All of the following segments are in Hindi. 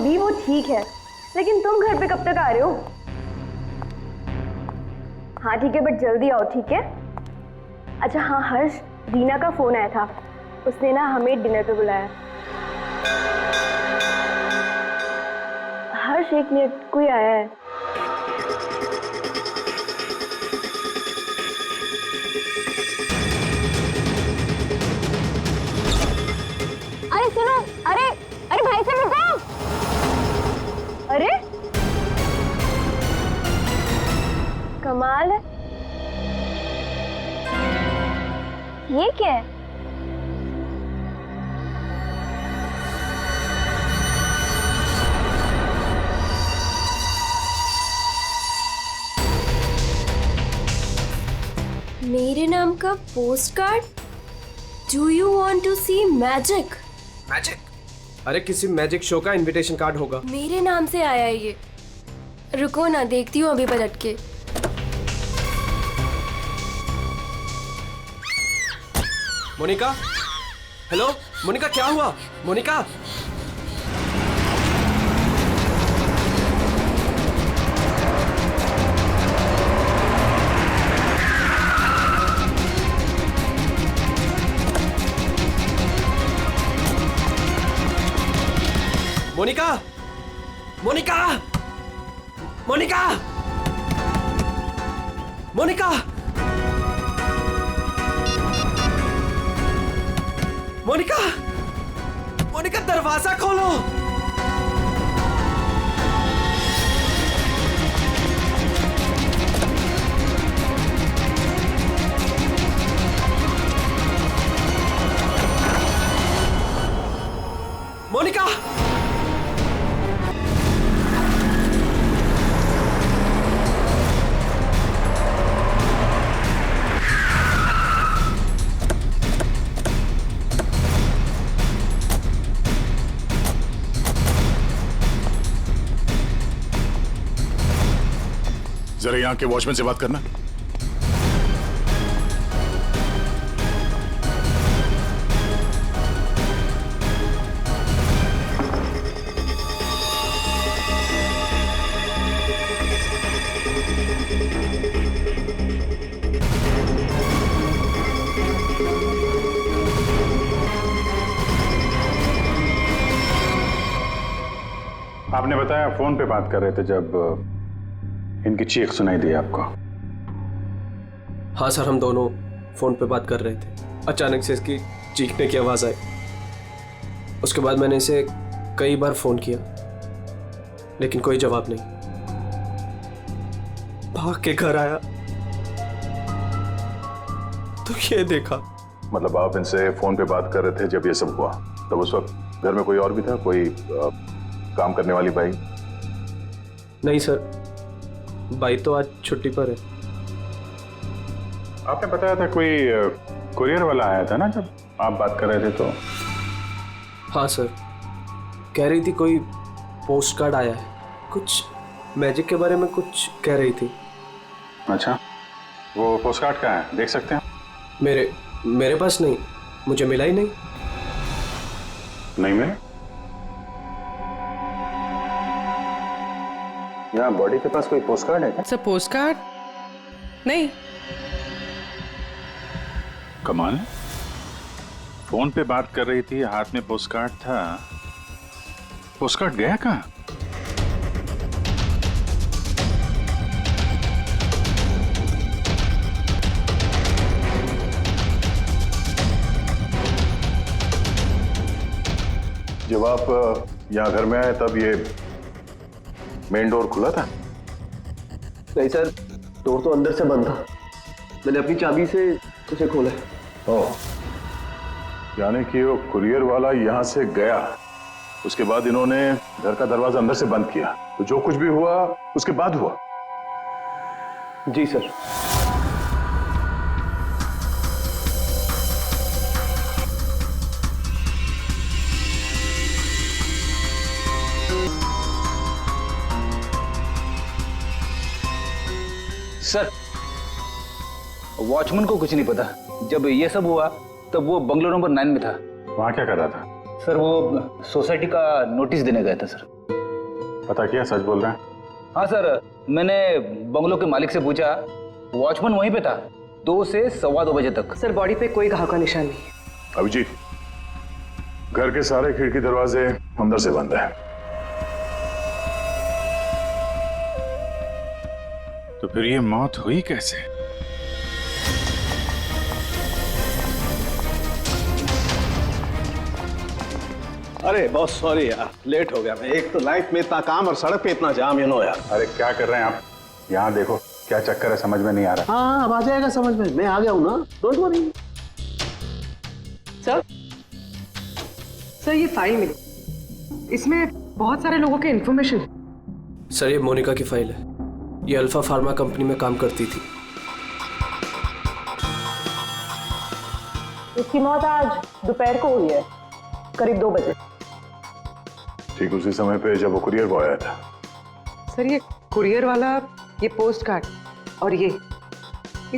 बेबी, वो ठीक है, लेकिन तुम घर पे कब तक आ रहे हो? हाँ ठीक है, बट जल्दी आओ, ठीक है? अच्छा हाँ हर्ष, रीना का फोन आया था, उसने ना हमें डिनर पे बुलाया। हर्ष एक मिनट, कोई आया है। अरे सुनो, अरे अरे भाई साहब रुको। अरे कमाल है, ये क्या है? मेरे नाम का postcard? Do you want to see magic? Magic? अरे किसी मैजिक शो का इनविटेशन कार्ड होगा। मेरे नाम से आया है ये। रुको ना, देखती हूँ अभी पलट के। मोनिका, हेलो मोनिका, क्या हुआ? मोनिका, मोनिका, मोनिका, मोनिका, मोनिका, मोनिका, मोनिका, दरवाजा खोलो। मोनिका, जरा यहाँ के वॉचमैन से बात करना। आपने बताया फोन पे बात कर रहे थे जब इनकी चीख सुनाई दी आपको। हाँ सर, हम दोनों फोन पे बात कर रहे थे, अचानक से इसकी चीखने की आवाज आई। उसके बाद मैंने इसे कई बार फोन किया, लेकिन कोई जवाब नहीं। भाग के घर आया तो ये देखा। मतलब आप इनसे फोन पे बात कर रहे थे जब ये सब हुआ, तब उस वक्त घर में कोई और भी था? कोई काम करने वाली बाई? नहीं सर, बाई तो आज छुट्टी पर है। आपने बताया था कोई कुरियर वाला आया था ना जब आप बात कर रहे थे तो? हाँ सर, कह रही थी कोई पोस्ट कार्ड आया है, कुछ मैजिक के बारे में कुछ कह रही थी। अच्छा, वो पोस्ट कार्ड कहाँ है, देख सकते हैं? मेरे पास नहीं, मुझे मिला ही नहीं। नहीं मिला? यहाँ बॉडी के पास कोई पोस्ट कार्ड है क्या? सर पोस्ट कार्ड नहीं। कमाल है, फोन पे बात कर रही थी, हाथ में पोस्ट कार्ड था। पोस्ट कार्ड गया कहाँ? जब आप यहाँ घर में आए तब ये मेन डोर खुला था? नहीं सर, डोर तो अंदर से बंद था, मैंने अपनी चाबी से उसे खोला। ओह, यानी कि वो कुरियर वाला यहाँ से गया, उसके बाद इन्होंने घर का दरवाजा अंदर से बंद किया, तो जो कुछ भी हुआ उसके बाद हुआ? जी सर। सर, वॉचमैन को कुछ नहीं पता। जब ये सब हुआ तब वो बंगलो नंबर 9 में था। वहां क्या कर रहा था? सर वो सोसाइटी का नोटिस देने गया था सर। पता किया, सच बोल रहे हैं? हाँ सर, मैंने बंगलो के मालिक से पूछा, वॉचमैन वहीं पे था 2 से 2:15 बजे तक। सर बॉडी पे कोई घाव का निशान नहीं है। अभिजीत, घर के सारे खिड़की दरवाजे अंदर से बंद है, तो फिर ये मौत हुई कैसे? अरे बहुत सॉरी यार, लेट हो गया मैं। एक तो लाइफ में इतना काम और सड़क पे इतना जाम, यार। अरे क्या कर रहे हैं आप? यहाँ देखो, क्या चक्कर है, समझ में नहीं आ रहा। हाँ, अब आ जाएगा समझ में, मैं आ गया हूँ ना, डोंट वरी। सर ये फाइल मिली, इसमें बहुत सारे लोगों के इन्फॉर्मेशन है। सर ये मोनिका की फाइल है। ये अल्फा फार्मा कंपनी में काम करती थी। इसकी मौत आज दोपहर को हुई है, करीब 2 बजे। ठीक उसी समय पे जब वो कुरियर बॉय आया था। सर ये कुरियर वाला, ये पोस्ट कार्ड और ये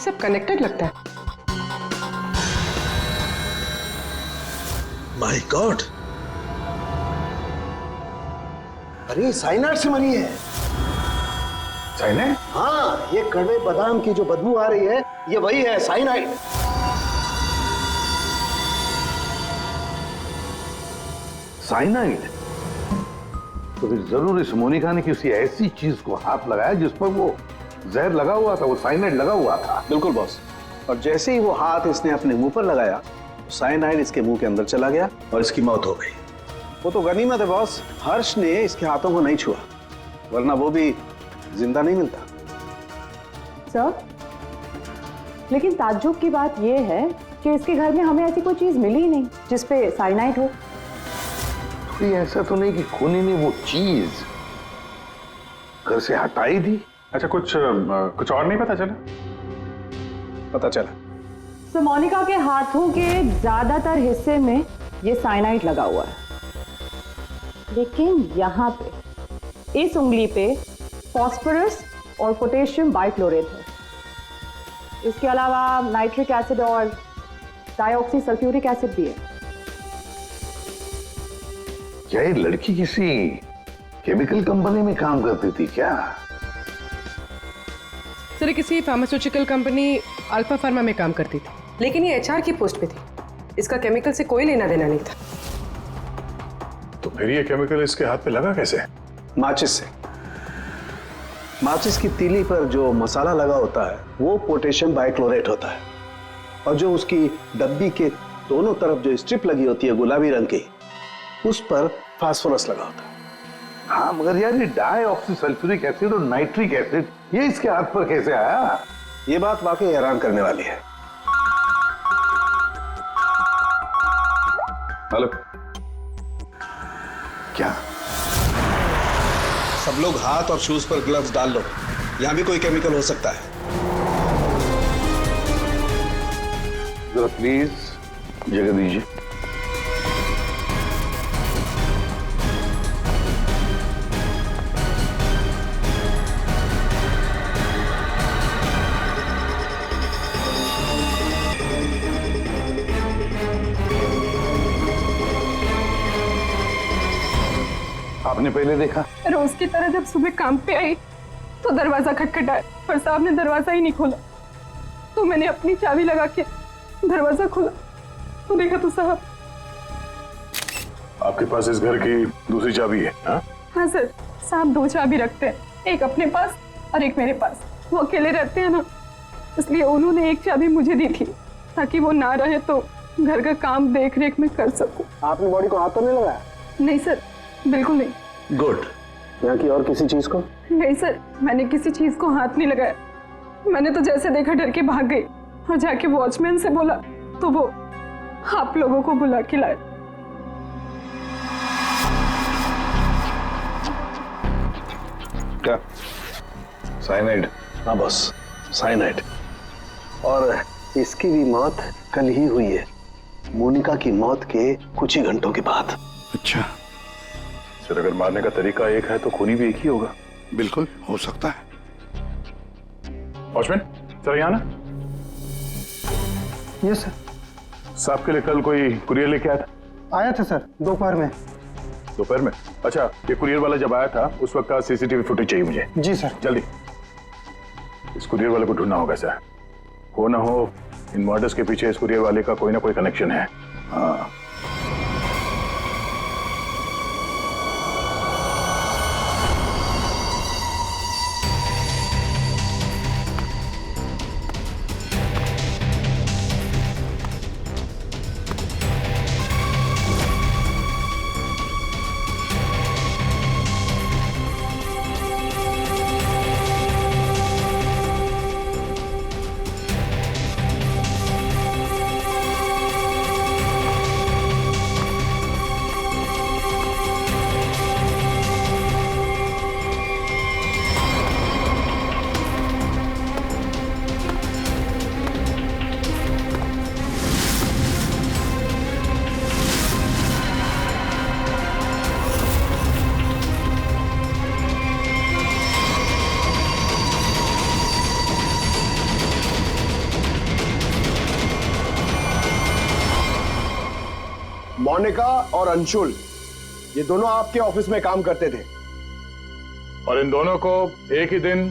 सब कनेक्टेड लगता है। माय गॉड, अरे साइनाइड से मरी है। साइनाइड? हाँ, ये कड़वे बादाम की जो बदबू आ रही है, ये वही है, साइनाइड। साइनाइड? तो फिर जरूर इस मोनिका ने किसी ऐसी चीज को हाथ लगाया जिस पर वो जहर लगा हुआ था, वो साइनाइड लगा हुआ था। बिल्कुल बॉस, और जैसे ही वो हाथ इसने अपने मुंह पर लगाया, साइनाइड इसके मुंह के अंदर चला गया और इसकी मौत हो गई। वो तो गनीमत है बॉस, हर्ष ने इसके हाथों को नहीं छुआ, वरना वो भी जिंदा नहीं मिलता। सर, लेकिन ताज्जुब की बात यह है कि इसके घर में हमें ऐसी कोई चीज मिली ही नहीं जिसपे साइनाइड हो। कोई ऐसा तो नहीं कि खूनी ने वो चीज घर से हटाई दी? अच्छा, कुछ और नहीं पता चला? पता चला, सर मोनिका के हाथों के ज्यादातर हिस्से में ये साइनाइड लगा हुआ है, लेकिन यहाँ पे इस उंगली पे फास्फोरस और पोटेशियम बाइक्लोरेट है। इसके अलावा नाइट्रिक एसिड और डाइऑक्सी सल्फ्यूरिक एसिड भी है। क्या ये लड़की किसी केमिकल कंपनी में काम करती थी क्या? सर ये किसी फार्मास्यूटिकल कंपनी अल्फा फार्मा में काम करती थी, लेकिन ये एचआर की पोस्ट पे थी। इसका केमिकल से कोई लेना देना नहीं था। तो फिर ये केमिकल इसके हाथ पे लगा कैसे? माचिस से। माचिस की तीली पर जो मसाला लगा होता है वो पोटेशियम बाइक्लोरेट होता है, और जो उसकी डब्बी के दोनों तरफ जो स्ट्रिप लगी होती है गुलाबी रंग की, उस पर फास्फोरस लगा होता है। हाँ, मगर यार ये डाइऑक्सी सल्फ्यूरिक एसिड और नाइट्रिक एसिड ये इसके हाथ पर कैसे आया? ये बात वाकई हैरान करने वाली है। हेलो, क्या? सब लोग हाथ और शूज पर ग्लव्स डाल लो, यहां भी कोई केमिकल हो सकता है। जरा प्लीज जगह दीजिए। आपने पहले देखा? रोज की तरह जब सुबह काम पे आई तो दरवाजा खटखटाया, पर साहब ने दरवाजा ही नहीं खोला। तो मैंने अपनी चाबी लगा के दरवाजा खोला तो देखा तो साहब। आपके पास इस घर की दूसरी चाबी है? हाँ सर, साहब 2 चाबी रखते हैं, एक अपने पास और एक मेरे पास। वो अकेले रहते हैं ना, इसलिए उन्होंने एक चाबी मुझे दी थी ताकि वो ना रहे तो घर का काम देख रेख में कर सकूं। आपने बॉडी को हाथ तो नहीं लगाया? नहीं सर, बिल्कुल नहीं। गुड। यहाँ की और किसी चीज को? नहीं सर, मैंने किसी चीज को हाथ नहीं लगाया। मैंने तो जैसे देखा डर के भाग गई और जाके वॉचमैन से बोला तो वो आप लोगों को बुला के लाए। क्या? साइनाइड? हाँ बॉस, साइनाइड। और इसकी भी मौत कल ही हुई है, मोनिका की मौत के कुछ ही घंटों के बाद। अच्छा, सर अगर मारने का तरीका एक है तो खूनी भी एक ही होगा। बिल्कुल हो सकता है। वॉचमैन सर, यहाँ ना। Yes sir. साहब के लिए कल कोई कुरियर लेके आया था? आया था सर, दोपहर में। दोपहर में? अच्छा, ये कुरियर वाला जब आया था उस वक्त का सीसीटीवी फुटेज चाहिए मुझे। जी सर। जल्दी। इस कुरियर वाले को ढूंढना होगा सर। हो ना हो इन मर्डर्स के पीछे इस कुरियर वाले का कोई ना कोई कनेक्शन है। हाँ। मोनिका और अंशुल ये दोनों आपके ऑफिस में काम करते थे और इन दोनों को एक ही दिन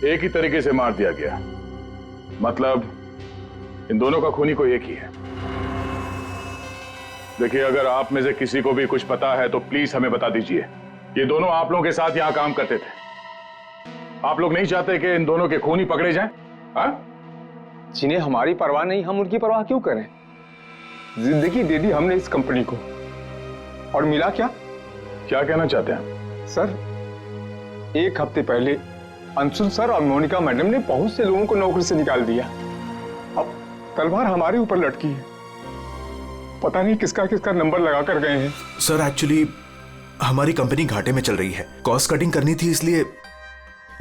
एक ही तरीके से मार दिया गया। मतलब इन दोनों का खूनी कोई एक ही है। देखिए, अगर आप में से किसी को भी कुछ पता है तो प्लीज हमें बता दीजिए। ये दोनों आप लोगों के साथ यहां काम करते थे। आप लोग नहीं चाहते कि इन दोनों के खूनी पकड़े जाएं? हाँ? जिन्हें हमारी परवाह नहीं, हम उनकी परवाह क्यों करें? जिंदगी दे दी हमने इस कंपनी को और मिला क्या? क्या कहना चाहते हैं सर? 1 हफ्ते पहले अंशुल सर और मोनिका मैडम ने बहुत से लोगों को नौकरी से निकाल दिया। अब तलवार हमारे ऊपर लटकी है। पता नहीं किसका किसका नंबर लगा कर गए हैं। सर एक्चुअली हमारी कंपनी घाटे में चल रही है, कॉस्ट कटिंग करनी थी, इसलिए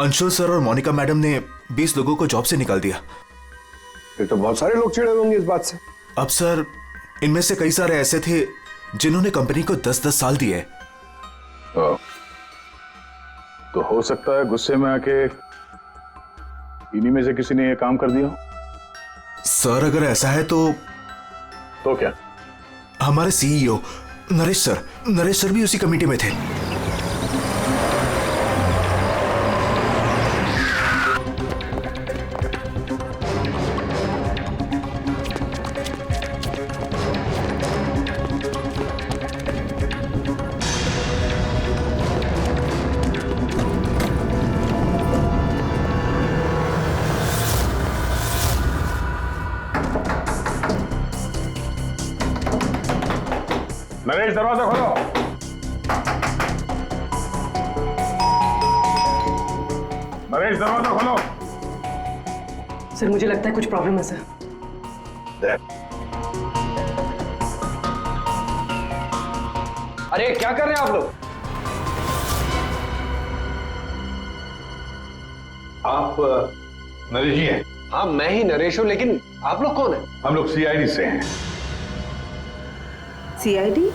अंशुल सर और मोनिका मैडम ने 20 लोगों को जॉब से निकाल दिया। फिर तो बहुत सारे लोग चिढ़े होंगे इस बात से। अब सर इनमें से कई सारे ऐसे थे जिन्होंने कंपनी को 10-10 साल दिए। तो हो सकता है गुस्से में आके इन्हीं में से किसी ने ये काम कर दिया। सर अगर ऐसा है तो क्या? हमारे सीईओ नरेश सर भी उसी कमेटी में थे। नरेश, दरवाजा खोलो। नरेश, दरवाजा खोलो। सर मुझे लगता है कुछ प्रॉब्लम है सर। अरे क्या कर रहे हैं आप लोग? आप नरेश जी हैं? हाँ मैं ही नरेश हूं, लेकिन आप लोग कौन हैं? हम लोग सीआईडी से हैं। सीआईडी?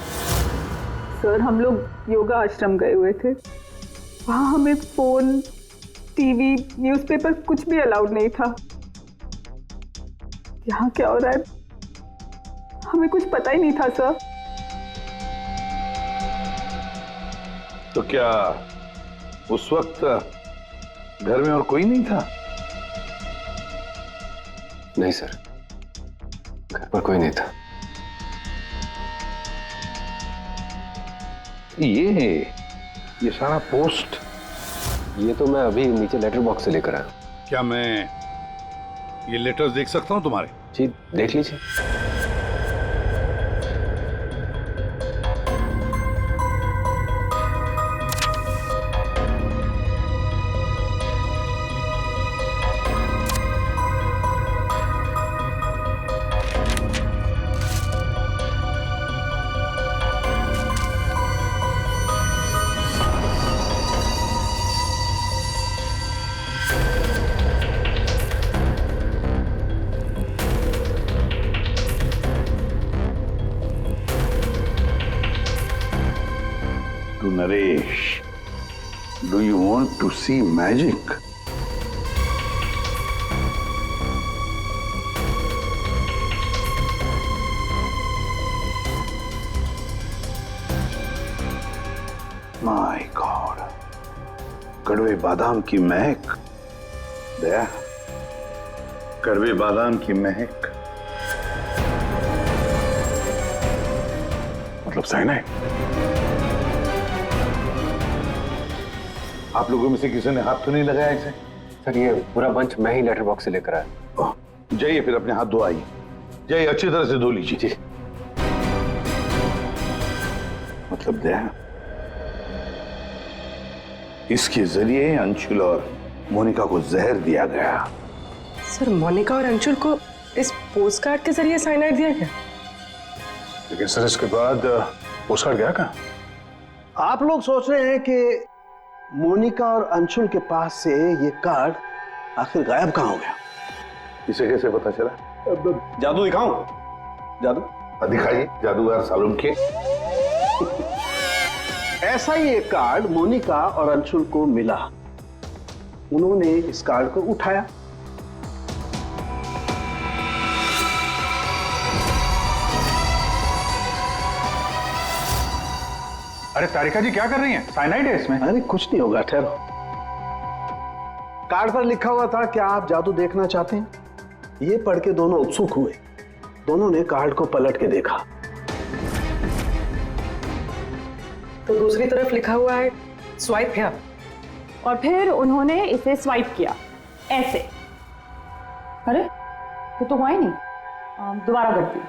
सर हम लोग योगा आश्रम गए हुए थे, वहां हमें फोन, टीवी, न्यूज़पेपर कुछ भी अलाउड नहीं था। यहाँ क्या हो रहा है हमें कुछ पता ही नहीं था सर। तो क्या उस वक्त घर में और कोई नहीं था? नहीं सर, घर पर कोई नहीं था। ये सारा पोस्ट? ये तो मैं अभी नीचे लेटर बॉक्स से लेकर आया। क्या मैं ये लेटर्स देख सकता हूं तुम्हारे? जी देख लीजिए। To Naresh, do you want to see magic? God, कड़वे बादाम की महक। दया, कड़वे बादाम की महक मतलब साइनाइड। आप लोगों में से किसी ने हाथ तो नहीं लगाया इसे? सर ये पूरा बंच मैं ही लेटर बॉक्स से लेकर आया। जाइए फिर अपने हाथ धो आइए, जाइए अच्छी तरह से धो लीजिए। मतलब दया, इसके जरिए अंशुल और मोनिका को जहर दिया गया। सर मोनिका और अंशुल को इस पोस्टकार्ड के जरिए साइनाइड दिया गया? लेकिन सर इसके बाद पोस्टकार्ड गया कहाँ? आप लोग सोच रहे हैं कि मोनिका और अंशुल के पास से ये कार्ड आखिर गायब कहाँ हो गया? इसे कैसे पता चला? जादू दिखाऊं? जादू दिखाइए, जादूगर सालुम के। ऐसा ही एक कार्ड मोनिका और अंशुल को मिला। उन्होंने इस कार्ड को उठाया। अरे तारिका जी क्या कर रही हैं? साइनाइड है इसमें। अरे कुछ नहीं होगा, ठहरो। कार्ड पर लिखा हुआ था, क्या आप जादू देखना चाहते हैं? ये पढ़ के दोनों उत्सुक हुए। दोनों ने कार्ड को पलट के देखा तो दूसरी तरफ लिखा हुआ है स्वाइप हियर। और फिर उन्होंने इसे स्वाइप किया ऐसे। अरे ये तो हुआ ही नहीं। दोबारा करती हूँ।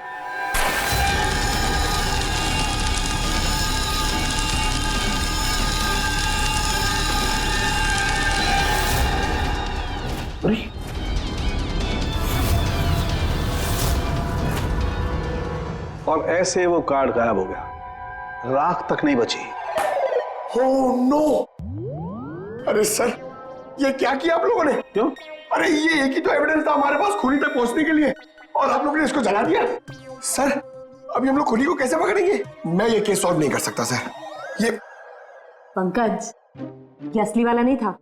और ऐसे वो कार्ड गायब हो गया, राख तक नहीं बची। Oh no! अरे सर, ये क्या किया आप लोगों ने? क्यों? अरे ये एक ही तो एविडेंस था हमारे पास खूनी तक पहुंचने के लिए, और आप लोगों ने इसको जला दिया। सर, अभी हम लोग खूनी को कैसे पकड़ेंगे? मैं ये केस सॉल्व नहीं कर सकता सर। ये पंकज, ये असली वाला नहीं था।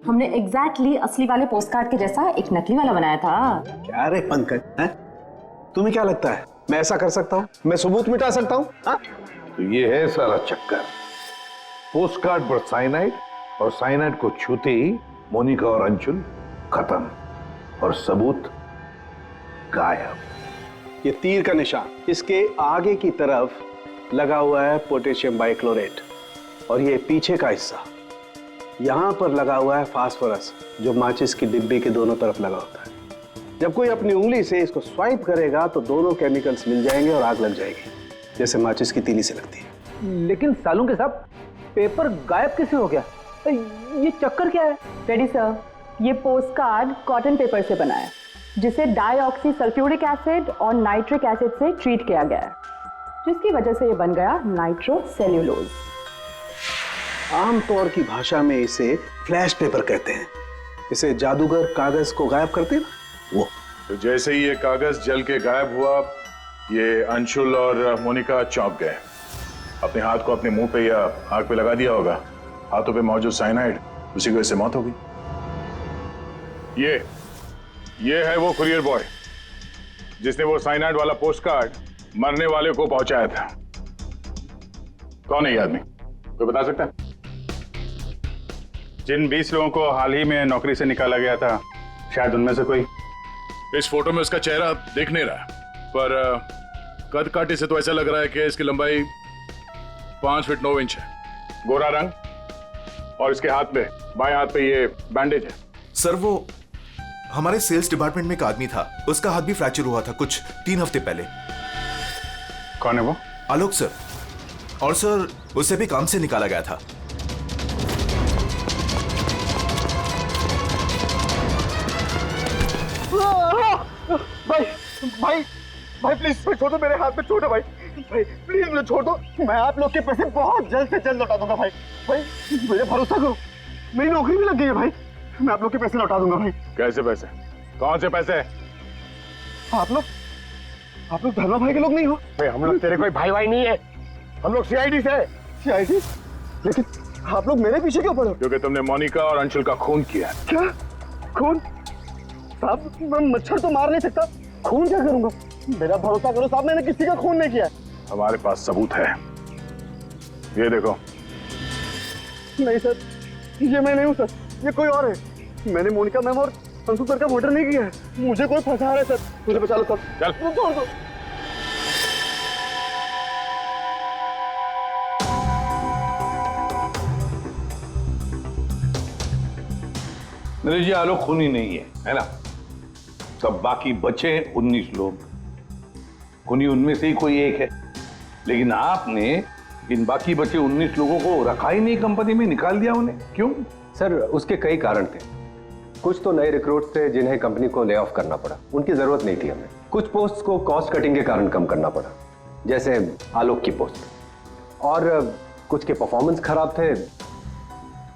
हमने एग्जैक्टली असली वाले पोस्टकार्ड के जैसा एक नकली वाला बनाया था। क्या रे पंकज, हैं? तुम्हें क्या लगता है मैं ऐसा कर सकता हूँ? मैं सबूत मिटा सकता हूँ? तो ये है सारा चक्कर। पोस्टकार्ड पर साइनाइड, और साइनाइड को छूते ही मोनिका और अंशुल खत्म, और सबूत गायब। ये तीर का निशान इसके आगे की तरफ लगा हुआ है पोटेशियम बाइक्लोरेट, और ये पीछे का हिस्सा यहां पर लगा हुआ है फास्फोरस, जो माचिस की डिब्बी के दोनों तरफ लगा होता है। जब कोई अपनी उंगली से इसको स्वाइप करेगा तो दोनों केमिकल्स मिल जाएंगे और आग लग जाएगी, जैसे माचिस की तीली से लगती है। लेकिन सालों के साथ पेपर गायब कैसे हो गया? ये चक्कर क्या है? रेडी सर, ये पोस्टकार्ड कॉटन पेपर से बना है, जिसे डाइऑक्सी सल्फ्यूरिक एसिड और नाइट्रिक एसिड से ट्रीट किया गया है, जिसकी वजह से ये बन गया नाइट्रोसेल्यूलोज। आमतौर की भाषा में इसे फ्लैश पेपर कहते हैं। इसे जादूगर कागज को गायब करते हैं वो। तो जैसे ही ये कागज जल के गायब हुआ, ये अंशुल और मोनिका चौंक गए। अपने हाथ को अपने मुंह पे या आग पे लगा दिया होगा। हाथों पे मौजूद साइनाइड, उसी की वजह से मौत हो गई। ये है वो कुरियर बॉय जिसने वो साइनाइड वाला पोस्टकार्ड मरने वाले को पहुंचाया था। कौन है ये आदमी? कोई बता सकता है? जिन 20 लोगों को हाल ही में नौकरी से निकाला गया था, शायद उनमें से कोई। इस फोटो में उसका चेहरा देख नहीं रहा, पर कद काटे से तो ऐसा लग रहा है कि इसकी लंबाई 5 फीट 9 इंच है। गोरा रंग, और इसके हाथ पे, बाएं हाथ पे ये बैंडेज है। सर वो हमारे सेल्स डिपार्टमेंट में एक आदमी था, उसका हाथ भी फ्रैक्चर हुआ था कुछ 3 हफ्ते पहले। कौन है वो? आलोक सर। और सर उसे भी काम से निकाला गया था। भाई प्लीज छोड़ दो, मेरे हाथ में छोड़ दो भाई प्लीज मुझे छोड़ दो। मैं आप लोग के पैसे बहुत जल्द से जल्द लौटा दूंगा भाई मुझे भरोसा करो, मेरी नौकरी भी लग गई है भाई। मैं आप लोग के पैसे लौटा दूंगा भाई। कैसे पैसे? कौन से पैसे? आप लोग धर्मा भाई के लोग नहीं हो भाई? हम लोग तेरे कोई भाई नहीं है, हम लोग सीआईडी से। सीआईडी? लेकिन आप लोग मेरे पीछे क्यों पड़े? क्योंकि तुमने मोनिका और अंशुल का खून किया। क्या खून? साहब मैं मच्छर तो मार नहीं सकता, खून क्या करूंगा? मेरा भरोसा करो साहब, मैंने किसी का खून नहीं किया। हमारे पास सबूत है, ये देखो। नहीं सर, ये मैं नहीं हूँ सर, ये कोई और है। मैंने मोनिका मैम और अंशु सर का मर्डर नहीं किया है। मुझे कोई फंसा रहा है सर, मुझे बचा लो सर। चल छोड़ दो। नरेश जी, आलोक खूनी नहीं है ना? सब बाकी बचे 19 लोग, खूनी उनमें से ही कोई एक है। लेकिन आपने इन बाकी बचे 19 लोगों को रखा ही नहीं कंपनी में, निकाल दिया उन्हें, क्यों? सर, उसके कई कारण थे। कुछ तो नए रिक्रूट्स थे जिन्हें कंपनी को ले ऑफ करना पड़ा, उनकी जरूरत नहीं थी हमें। कुछ पोस्ट को कॉस्ट कटिंग के कारण कम करना पड़ा, जैसे आलोक की पोस्ट। और कुछ के परफॉर्मेंस खराब थे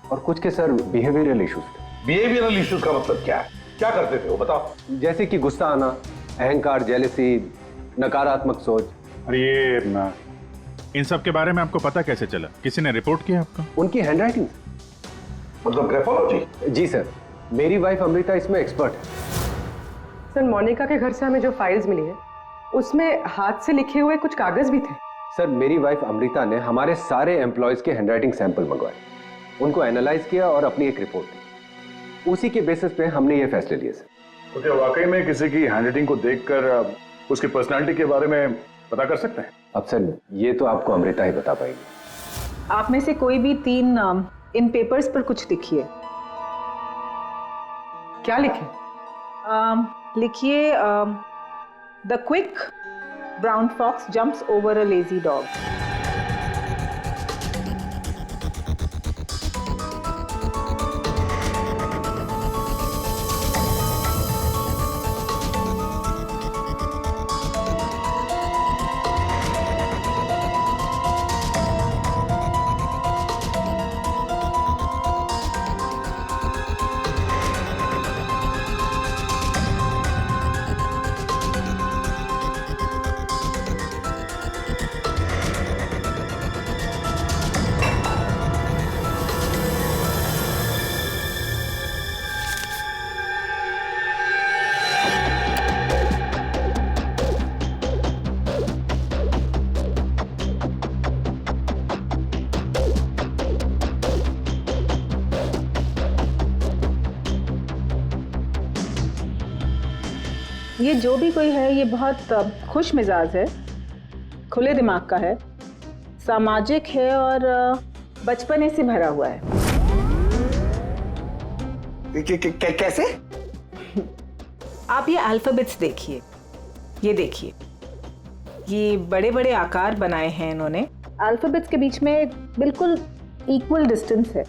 और कुछ के सर बिहेवियरल इश्यूज थे। बिहेवियरल इश्यूज का मतलब क्या है? क्या करते थे वो, बताओ। जैसे कि गुस्सा आना, अहंकार, जेलसी, नकारात्मक सोच। अरे ये इन सब के बारे में आपको पता कैसे चला? किसी ने रिपोर्ट किया आपको? उनकी हैंडराइटिंग। मतलब ग्राफोलॉजी? जी सर, मेरी वाइफ अमृता इसमें एक्सपर्ट है। सर, मोनिका के घर से हमें जो फाइल्स मिली है उसमें हाथ से लिखे हुए कुछ कागज भी थे। सर, मेरी वाइफ अमृता ने हमारे सारे एम्प्लॉयज के हैंडराइटिंग सैंपल मंगवाए, उनको एनालाइज किया और अपनी एक रिपोर्ट दी। उसी के बेसिस पे हमने ये फैसले लिए सर। तो क्या वाकई में किसी की हैंडराइटिंग को देखकर उसकी पर्सनालिटी के बारे में पता कर सकते हैं? अब सर, ये तो आपको अमृता ही बता पाएगी। आप में से कोई भी 3 इन पेपर्स पर कुछ लिखिए। क्या लिखे? लिखिए, the quick brown fox jumps over a lazy dog. ये जो भी कोई है ये बहुत खुश मिजाज है, खुले दिमाग का है, सामाजिक है और बचपने से भरा हुआ है। कैसे? आप ये अल्फाबेट्स देखिए, ये देखिए, ये बड़े बड़े आकार बनाए हैं इन्होंने। अल्फाबेट्स के बीच में बिल्कुल इक्वल डिस्टेंस है।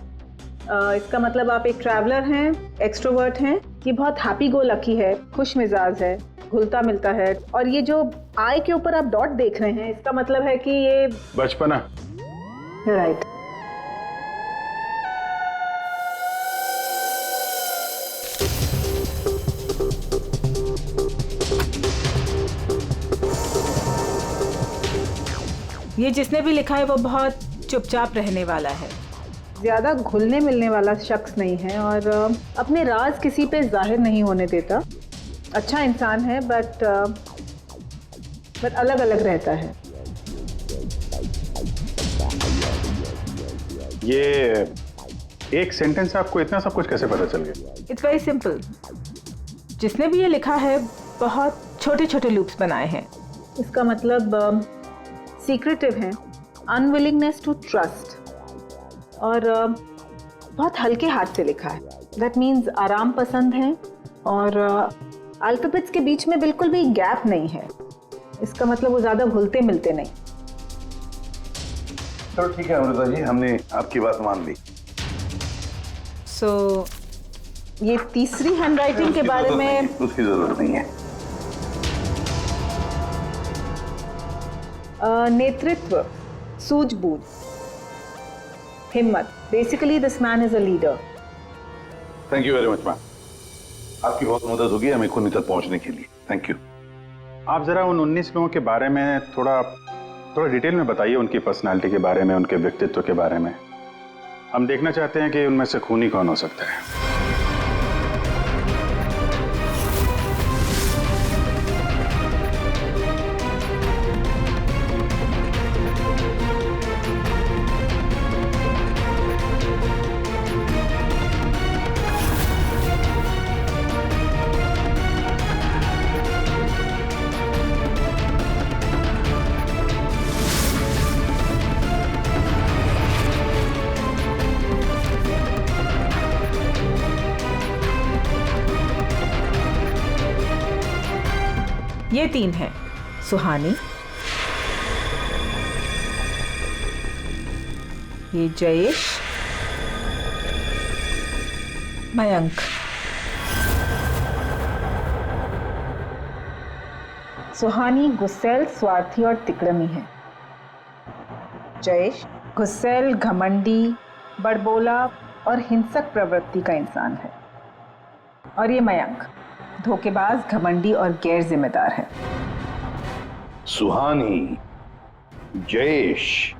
इसका मतलब आप एक ट्रैवलर हैं, एक्सट्रोवर्ट हैं, ये बहुत हैप्पी गो लकी है, खुश मिजाज है, घुलता मिलता है। और ये जो आई के ऊपर आप डॉट देख रहे हैं, इसका मतलब है कि ये बचपना। राइट। ये जिसने भी लिखा है वो बहुत चुपचाप रहने वाला है, ज़्यादा घुलने मिलने वाला शख्स नहीं है और अपने राज किसी पे जाहिर नहीं होने देता। अच्छा इंसान है बट अलग अलग रहता है। ये एक सेंटेंस से आपको इतना सब कुछ कैसे पता चल गया? It's very simple. जिसने भी ये लिखा है बहुत छोटे छोटे लूप्स बनाए हैं। इसका मतलब सीक्रेटिव है, अनविलिंगनेस टू ट्रस्ट, और बहुत हल्के हाथ से लिखा है। दैट मीन्स आराम पसंद है और अल्फाबेट्स के बीच में बिल्कुल भी गैप नहीं है। इसका मतलब वो ज़्यादा घुलते मिलते नहीं। चलो ठीक है अमृता जी, हमने आपकी बात मान ली। सो ये तीसरी हैंडराइटिंग के बारे में उसकी जरूरत नहीं है। नेतृत्व, सूझबूझ, हिम्मत। Basically this man is a leader. Thank you very much ma'am, आपकी बहुत मदद होगी हमें खूनी तक पहुंचने के लिए। Thank you. आप जरा उन 19 लोगों के बारे में थोड़ा डिटेल में बताइए, उनकी पर्सनालिटी के बारे में, उनके व्यक्तित्व के बारे में। हम देखना चाहते हैं कि उनमें से खूनी कौन हो सकता है। ये 3 हैं, सुहानी, ये जयेश, मयंक। सुहानी गुस्सैल, स्वार्थी और तिकड़मी है। जयेश गुस्सैल, घमंडी, बड़बोला और हिंसक प्रवृत्ति का इंसान है। और ये मयंक धोखेबाज, घमंडी और गैर जिम्मेदार है। सुहानी, जयेश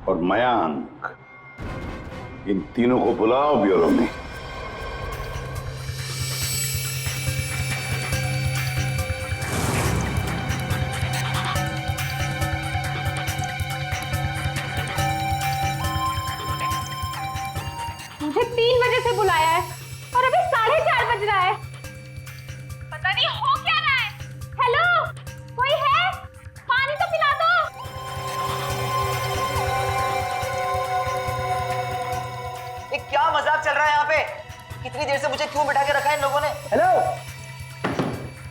और मयांक, इन तीनों को बुलाओ ब्यूरो में। मुझे 3 बजे से बुलाया है और अभी 4:30 बज रहा है। पता नहीं हो क्या रहा है। हेलो, कोई है? पानी तो पिला दो। ये क्या मजाक चल रहा है यहाँ पे? कितनी देर से मुझे क्यों बिठा के रखा है इन लोगों ने? हेलो,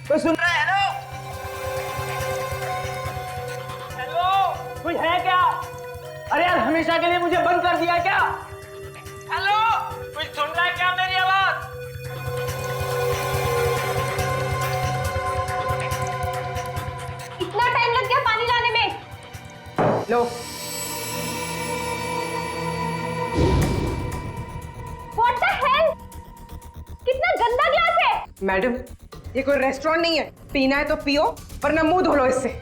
कोई सुन रहा है? हेलो, हेलो, कोई है क्या? अरे यार, हमेशा के लिए मुझे बंद कर दिया क्या? हेलो, कोई सुन रहा है क्या मेरी आवाज? इतना टाइम लग गया पानी लाने में। लो, What the hell? कितना गंदा ग्लास है। मैडम, ये कोई रेस्टोरेंट नहीं है। पीना है तो पियो, वरना मुंह धो लो इससे।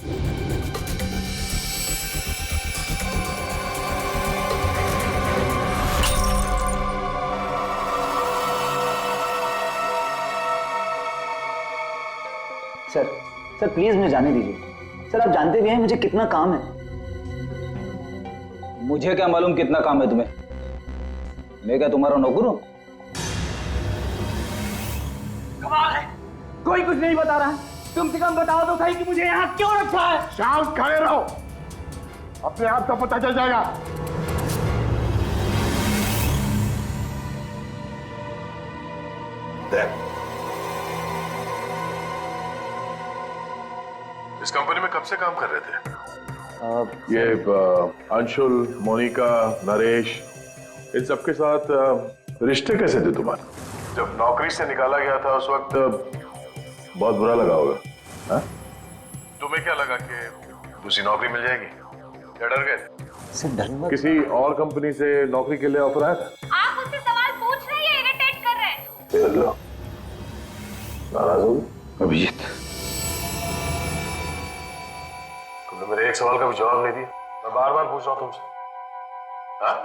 सर प्लीज मुझे जाने दीजिए। सर, आप जानते भी हैं मुझे कितना काम है। मुझे क्या मालूम कितना काम है तुम्हें? मैं क्या तुम्हारा नौकर हूं? कमाल है, कोई कुछ नहीं बता रहा है। कम से कम बताओ तो सही कि मुझे यहाँ क्यों रखा है। शांत खड़े रहो, अपने आप का पता चल जाएगा। इस कंपनी में कब से काम कर रहे थे? ये अंशुल, मोनिका, नरेश, इन सबके साथ रिश्ते कैसे थे तुम्हारे? जब नौकरी से निकाला गया था उस वक्त बहुत बुरा लगा होगा, हाँ? तुम्हें क्या लगा कि दूसरी नौकरी मिल जाएगी? क्या डर गए? किसी और कंपनी से नौकरी के लिए ऑफर आया था? आप मुझसे सवाल पूछ रहे हैं, इरिटेट कर रहे हैं। नाराज हो? अभिजीत, तुमने मेरे एक सवाल का भी जवाब नहीं दिया। मैं बार बार पूछ रहा हूँ तुमसे।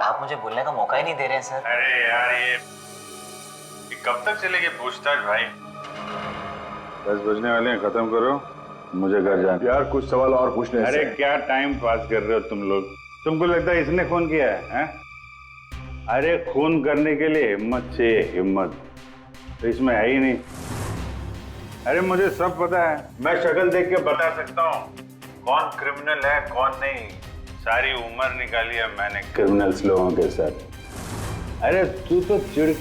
आप मुझे बोलने का मौका ही नहीं दे रहे हैं सर। अरे यार, ये कब तक चलेगी पूछताछ भाई? 10 बजने वाले हैं, खत्म करो, मुझे घर जाना। यार कुछ सवाल और पूछने। अरे क्या टाइम पास कर रहे हो तुम लोग? तुमको लगता है इसने खून किया है? अरे खून करने के लिए हिम्मत चाहिए, हिम्मत तो इसमें है ही नहीं। अरे मुझे सब पता है, मैं शक्ल देख के बता सकता हूँ कौन क्रिमिनल है कौन नहीं। सारी उम्र निकाली है मैंने क्रिमिनल्स लोगों के साथ। अरे तू तो चिढ़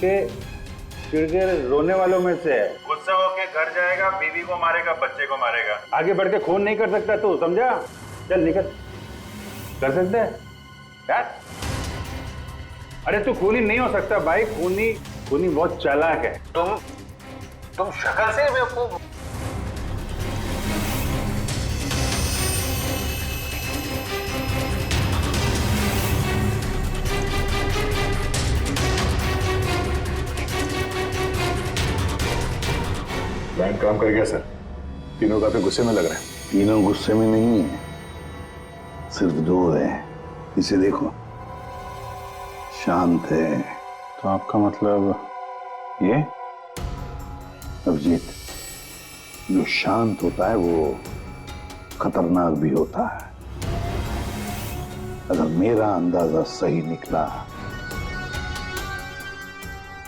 के रोने वालों में से है। गुस्सा होके घर जाएगा, बीवी को मारेगा, बच्चे को मारेगा। आगे बढ़ के खून नहीं कर सकता तू, समझा? चल निकल। कर सकता है यार? अरे तू खूनी नहीं हो सकता भाई। खूनी बहुत चालाक है। तुम शक्ल से बेवकूफ। बैंक काम कर गया सर। तीनों काफी गुस्से में लग रहे हैं। तीनों गुस्से में नहीं है, सिर्फ 2 है। इसे देखो, शांत है। तो आपका मतलब ये? अभिजीत, जो शांत होता है वो खतरनाक भी होता है। अगर मेरा अंदाजा सही निकला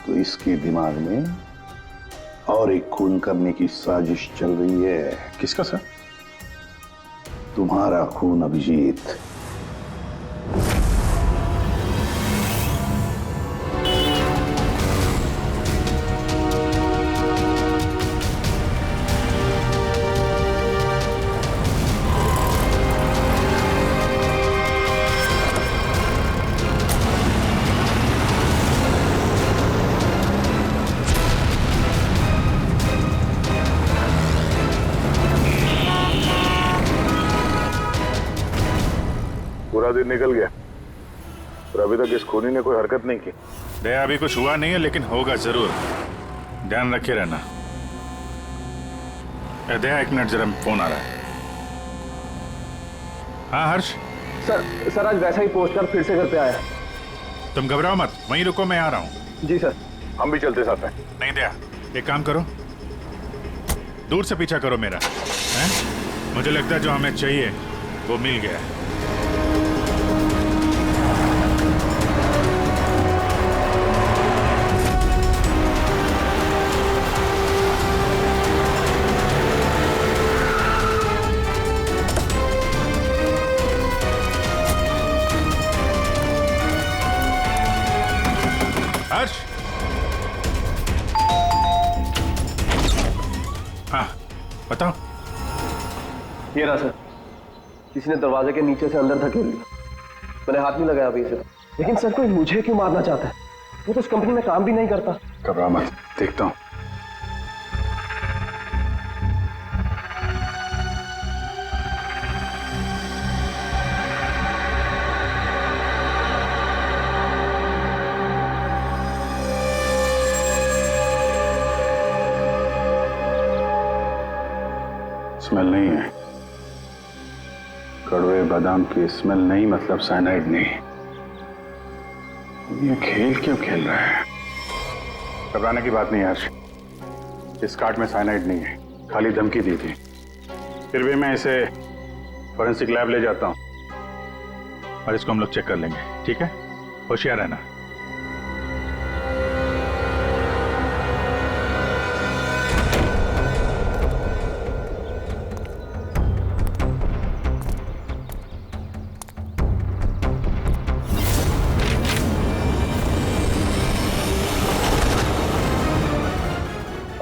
तो इसके दिमाग में और एक खून करने की साजिश चल रही है। किसका सर? तुम्हारा खून अभिजीत। दिन निकल गया पर अभी तक इस खूनी ने कोई हरकत नहीं की। दया अभी कुछ हुआ नहीं है लेकिन होगा जरूर, ध्यान रखे रहना। दया एक मिनट, जरा फोन आ रहा है। हाँ हर्ष। सर आज वैसा ही पोस्ट कार्ड फिर से घर पे आया। तुम घबराओ मत, वहीं रुको, मैं आ रहा हूँ। जी सर। हम भी चलते साथ हैं। नहीं दया, एक काम करो, दूर से पीछा करो मेरा, हैं? मुझे लगता है जो हमें चाहिए वो मिल गया है। हर्ष। हाँ बताओ। ये रहा सर, किसी ने दरवाजे के नीचे से अंदर धकेल लिया। मैंने हाथ नहीं लगाया अभी से, लेकिन सर कोई मुझे क्यों मारना चाहता है? वो तो उस कंपनी में काम भी नहीं करता। घबरा मत, देखता हूँ। स्मेल नहीं है, कड़वे बादाम की स्मेल नहीं, मतलब साइनाइड नहीं। ये खेल क्यों खेल रहा है? घबराने की बात नहीं हर्ष, इस कार्ड में साइनाइड नहीं है, खाली धमकी दी थी। फिर भी मैं इसे फॉरेंसिक लैब ले जाता हूं और इसको हम लोग चेक कर लेंगे, ठीक है? होशियार रहना।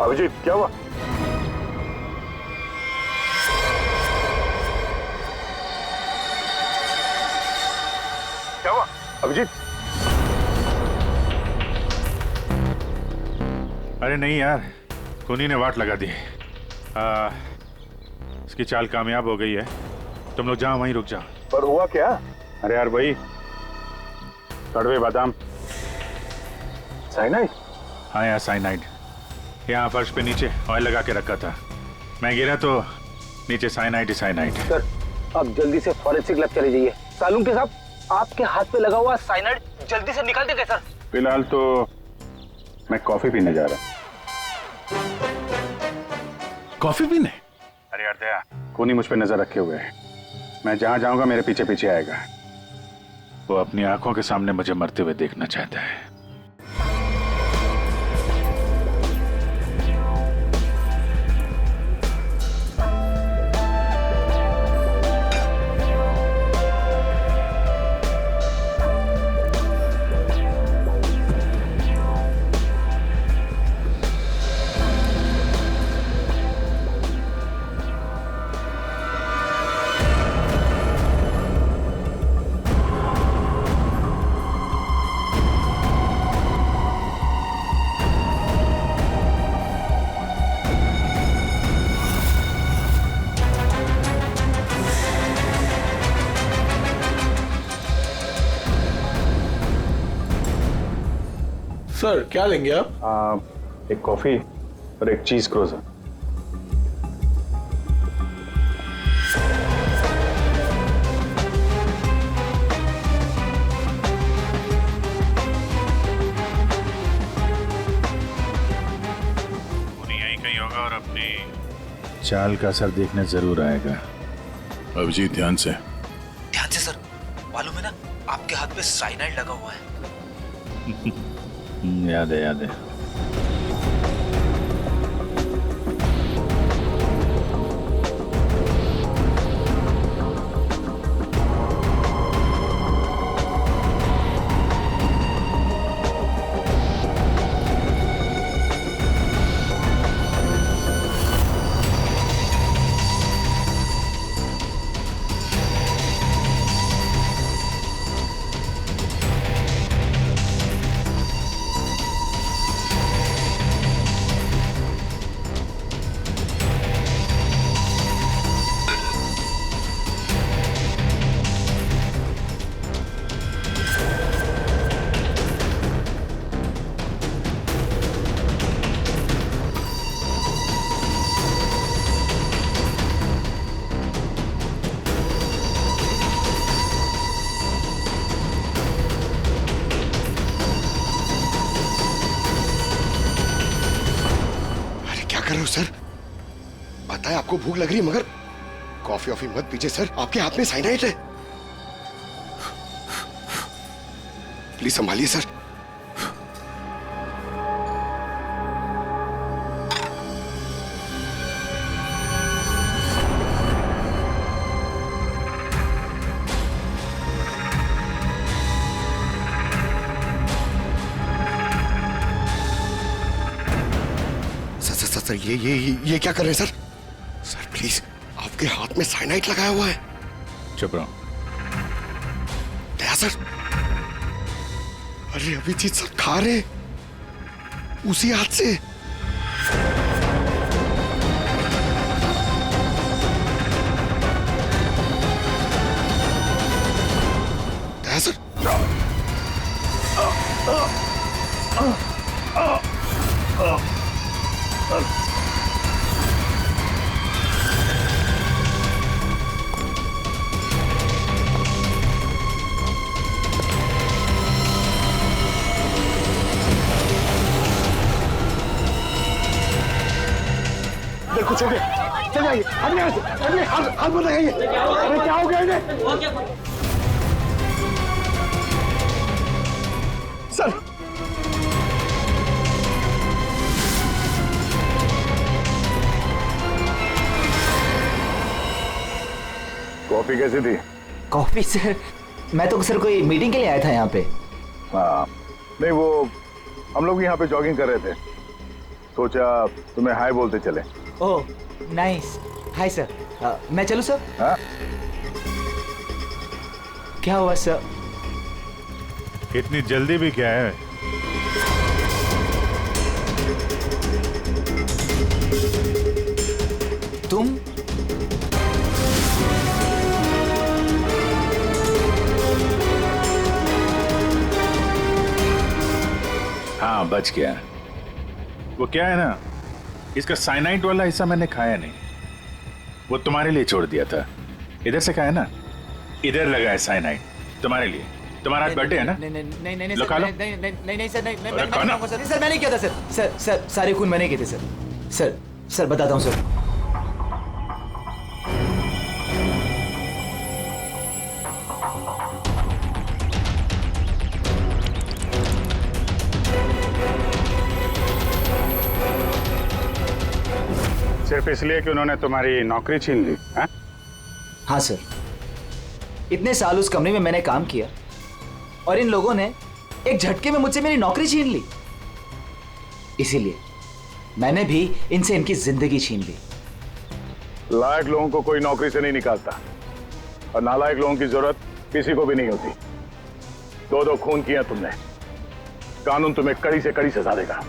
अभिजीत क्या हुआ? क्या हुआ अभिजीत? अरे नहीं यार, खूनी ने वाट लगा दी। इसकी चाल कामयाब हो गई है। तुम लोग जाओ, वहीं रुक जाओ। पर हुआ क्या? अरे यार वही कड़वे बादाम। साइनाइड? हाँ यार साइनाइड। यहाँ फर्श पे नीचे ऑयल लगा के रखा था, मैं गिरा तो नीचे साइनाइड ही साइनाइड। सर आप जल्दी से फॉरेंसिक लैब चले जाइए। सालून के साहब, आपके हाथ पे लगा हुआ साइनाइड जल्दी से निकाल देंगे सर। फिलहाल तो मैं कॉफी पीने जा रहा हूँ। कॉफी पीने? अरे यार दया, खूनी मुझ पे नजर रखे हुए है। मैं जहां जाऊंगा मेरे पीछे पीछे आएगा। वो अपनी आंखों के सामने मुझे मरते हुए देखना चाहता है। सर क्या लेंगे आप? एक कॉफी और एक चीज क्रोजर। यहीं कहीं होगा और अपनी चाल का असर देखने जरूर आएगा। अभिजीत ध्यान से। ध्यान से सर, मालूम है ना आपके हाथ पे साइनाइड लगा हुआ है। याद है याद है। रहे हो सर? पता है आपको भूख लग रही है, मगर कॉफी ऑफी मत पीजिए सर, आपके हाथ में साइनाइड है। Please संभालिए sir. सर ये क्या कर रहे हैं सर? सर प्लीज, आपके हाथ में साइनाइड लगाया हुआ है। चुप रहो। दया सर, अरे अभिजीत सर खा रहे उसी हाथ से। दया सर, कुछ हो गया, चल जाइए, हाथ मत लगाइए। अरे क्या हो गया इन्हें? सर कॉफी कैसी थी? कॉफी सर, मैं तो सर कोई मीटिंग के लिए आया था यहाँ पे। हाँ, नहीं वो हम लोग यहाँ पे जॉगिंग कर रहे थे, सोचा तुम्हें हाय बोलते चले। Oh nice, hi sir. मैं चलूँ सर? हाँ? क्या हुआ सर? इतनी जल्दी भी क्या है? तुम? हाँ बच गया। वो क्या है ना, इसका साइनाइड वाला हिस्सा मैंने खाया नहीं, वो तुम्हारे लिए छोड़ दिया था। इधर से खाया ना, इधर लगा है साइनाइड तुम्हारे लिए। तुम्हारा आज बर्थडे है ना? नहीं नहीं नहीं लो खा लो। नहीं सर, नहीं अरे खाना। सर मैंने किया था सर। सर सारे खून मैंने किए थे सर। सर बताता हूँ सर। सिर्फ इसलिए कि उन्होंने तुम्हारी नौकरी छीन ली? हाँ सर, इतने साल उस कंपनी में मैंने काम किया और इन लोगों ने एक झटके में मुझसे मेरी नौकरी छीन ली। इसीलिए मैंने भी इनसे इनकी जिंदगी छीन ली। लायक लोगों को कोई नौकरी से नहीं निकालता, और नालायक लोगों की जरूरत किसी को भी नहीं होती। दो खून किया तुमने, कानून तुम्हें कड़ी से कड़ी सजा देगा।